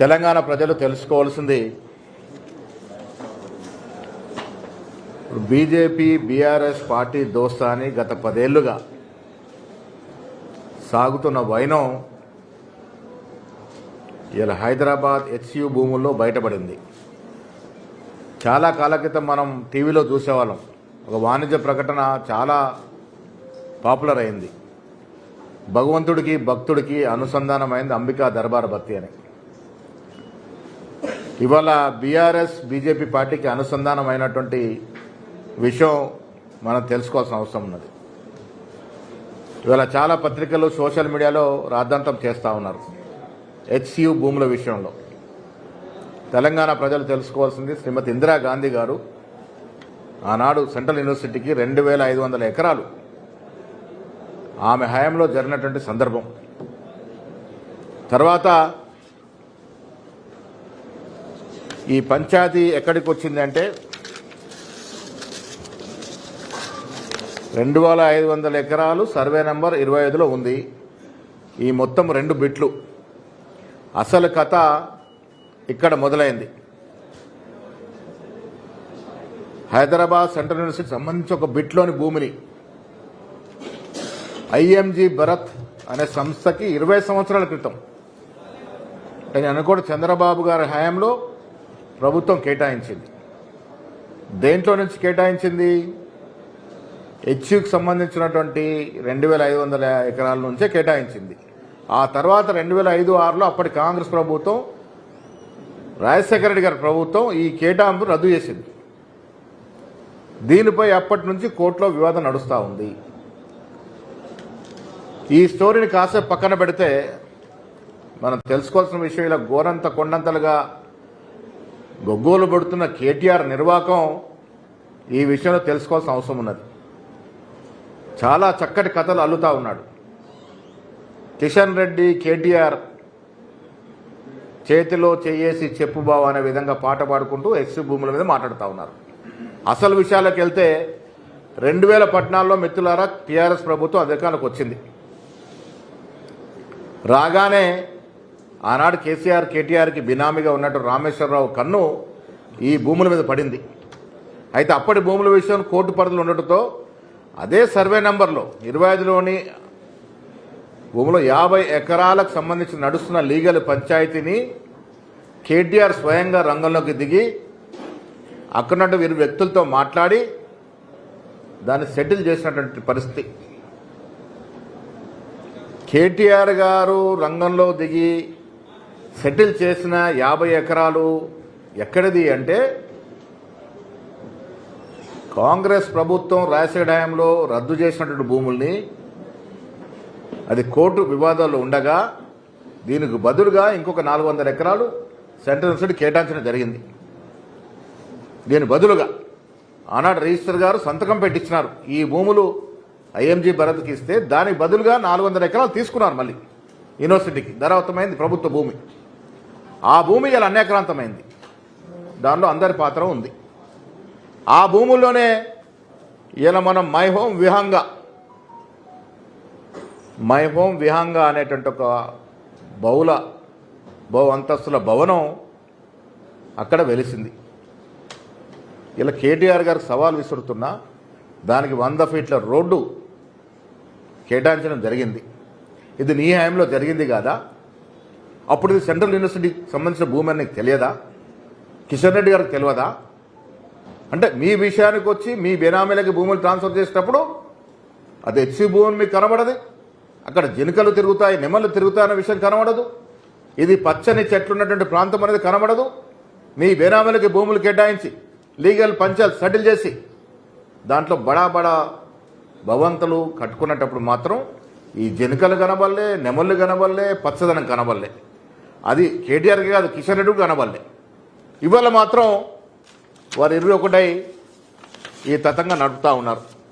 తెలంగాణ ప్రజలు తెలుసుకోవాల్సింది BJP BRS party దోస్తాని గత 10 ఏళ్లుగా సాగుతున్న వైనం ఇలా హైదరాబాద్ హెచ్యు భూముల్లో బయటపడింది. చాలా కాల క్రితం మనం టీవీలో చూసేవాళ్ళం. ఒక వాణిజ్య ప్రకటన చాలా పాపులర్ అయింది. భగవంతుడికి భక్తుడికి అనుసంధానమైంది అంబికా దర్బార్ బత్తి అని. ఇవాళ బీఆర్ఎస్ బీజేపీ పార్టీకి అనుసంధానమైనటువంటి విషయం మనం తెలుసుకోవాల్సిన అవసరం ఉన్నది. ఇవాళ చాలా పత్రికలు సోషల్ మీడియాలో రాద్ధాంతం చేస్తూ ఉన్నారు హెచ్సియు భూముల విషయంలో. తెలంగాణ ప్రజలు తెలుసుకోవాల్సింది, శ్రీమతి ఇందిరాగాంధీ గారు ఆనాడు సెంట్రల్ యూనివర్సిటీకి 2500 ఎకరాలు ఆమె హయాంలో జరిగినటువంటి సందర్భం. తర్వాత ఈ పంచాయతీ ఎక్కడికి వచ్చిందంటే 2500 ఎకరాలు సర్వే నెంబర్ 25లో ఉంది. ఈ మొత్తం 2 బిట్లు. అసలు కథ ఇక్కడ మొదలైంది. హైదరాబాద్ సెంట్రల్ యూనివర్సిటీకి సంబంధించి ఒక బిట్లోని భూమిని ఐఎంజీ భరత్ అనే సంస్థకి 20 సంవత్సరాల క్రితం, నేను అనుకోండి చంద్రబాబు గారి హయాంలో ప్రభుత్వం కేటాయించింది. దేంట్లో నుంచి కేటాయించింది? హెచ్యుకి సంబంధించినటువంటి 2500 ఎకరాల నుంచే కేటాయించింది. ఆ తర్వాత 2005-06లో అప్పటి కాంగ్రెస్ ప్రభుత్వం, రాజశేఖర రెడ్డి గారి ప్రభుత్వం ఈ కేటాయింపు రద్దు చేసింది. దీనిపై అప్పటి నుంచి కోర్టులో వివాదం నడుస్తూ ఉంది. ఈ స్టోరీని కాసేపు పక్కన పెడితే మనం తెలుసుకోవాల్సిన విషయం, ఇలా గోరంత కొండంతలుగా గొగ్గోలు పడుతున్న కేటీఆర్ నిర్వాకం ఈ విషయంలో తెలుసుకోవాల్సిన అవసరం ఉన్నది. చాలా చక్కటి కథలు అల్లుతా ఉన్నాడు. కిషన్ రెడ్డి కేటీఆర్ చేతిలో చేయేసి చెప్పు బావ అనే విధంగా పాట పాడుకుంటూ ఎక్స్ భూముల మీద మాట్లాడుతూ ఉన్నారు. అసలు విషయాలకు వెళ్తే 2014లో మిత్రులారా టీఆర్ఎస్ ప్రభుత్వం అధికారంలోకి వచ్చింది. రాగానే ఆనాడు కేసీఆర్ కేటీఆర్కి బినామీగా ఉన్నట్టు రామేశ్వరరావు కన్ను ఈ భూముల మీద పడింది. అయితే అప్పటి భూముల విషయం కోర్టు పరిధిలో ఉండటంతో అదే సర్వే నెంబర్లో 25లోని భూములో 50 ఎకరాలకు సంబంధించి నడుస్తున్న లీగల్ పంచాయతీని కేటీఆర్ స్వయంగా రంగంలోకి దిగి అక్కడున్న వీరు వ్యక్తులతో మాట్లాడి దాన్ని సెటిల్ చేసినటువంటి పరిస్థితి. కేటీఆర్ గారు రంగంలో దిగి సెటిల్ చేసిన 50 ఎకరాలు ఎక్కడిది అంటే కాంగ్రెస్ ప్రభుత్వం రాజశేఖర హయాంలో రద్దు చేసినటువంటి భూముల్ని, అది కోర్టు వివాదాల్లో ఉండగా దీనికి బదులుగా ఇంకొక 400 ఎకరాలు సెంట్రల్ యూనివర్సిటీ కేటాయించడం జరిగింది. దీని బదులుగా ఆనాడు రిజిస్టర్ గారు సంతకం పెట్టించినారు. ఈ భూములు ఐఎంజీ భరత్కి ఇస్తే దానికి బదులుగా 400 ఎకరాలు తీసుకున్నారు. మళ్ళీ యూనివర్సిటీకి ధరావతమైంది ప్రభుత్వ భూమి. ఆ భూమి ఇలా అన్యాక్రాంతమైంది. దానిలో అందరి పాత్ర ఉంది. ఆ భూముల్లోనే ఇలా మనం మై హోమ్ విహంగా అనేటువంటి ఒక బహు అంతస్తుల భవనం అక్కడ వెలిసింది. ఇలా కేటీఆర్ గారికి సవాల్ విసురుతున్నా దానికి 100 ఫీట్ల రోడ్డు కేటాయించడం జరిగింది. ఇది నీ హయాంలో జరిగింది కాదా? అప్పుడు ఇది సెంట్రల్ యూనివర్సిటీకి సంబంధించిన భూమి అని నీకు తెలియదా? కిషన్ రెడ్డి గారికి తెలియదా? అంటే మీ విషయానికి వచ్చి మీ బెనామీలకి భూములు ట్రాన్స్ఫర్ చేసేటప్పుడు అది హెచ్సి భూమి మీకు కనబడదు. అక్కడ జినుకలు తిరుగుతాయి, నెమళ్ళు తిరుగుతాయన్న విషయం కనబడదు. ఇది పచ్చని చెట్లున్నటువంటి ప్రాంతం అనేది కనబడదు. మీ బెనామీలకి భూములు కేటాయించి లీగల్ పంచాయత్ సెటిల్ చేసి దాంట్లో బడా భవంతులు కట్టుకున్నప్పుడు మాత్రం ఈ జెనుకలు కనబడలే, నెమళ్ళు కనబడలే, పచ్చదనం కనబడలే. అది కేటీఆర్కి కాదు, కిషన్ రెడ్డికి కనబడలే. ఇవాళ మాత్రం వారు 21 ఈ తతంగా నడుపుతూ ఉన్నారు.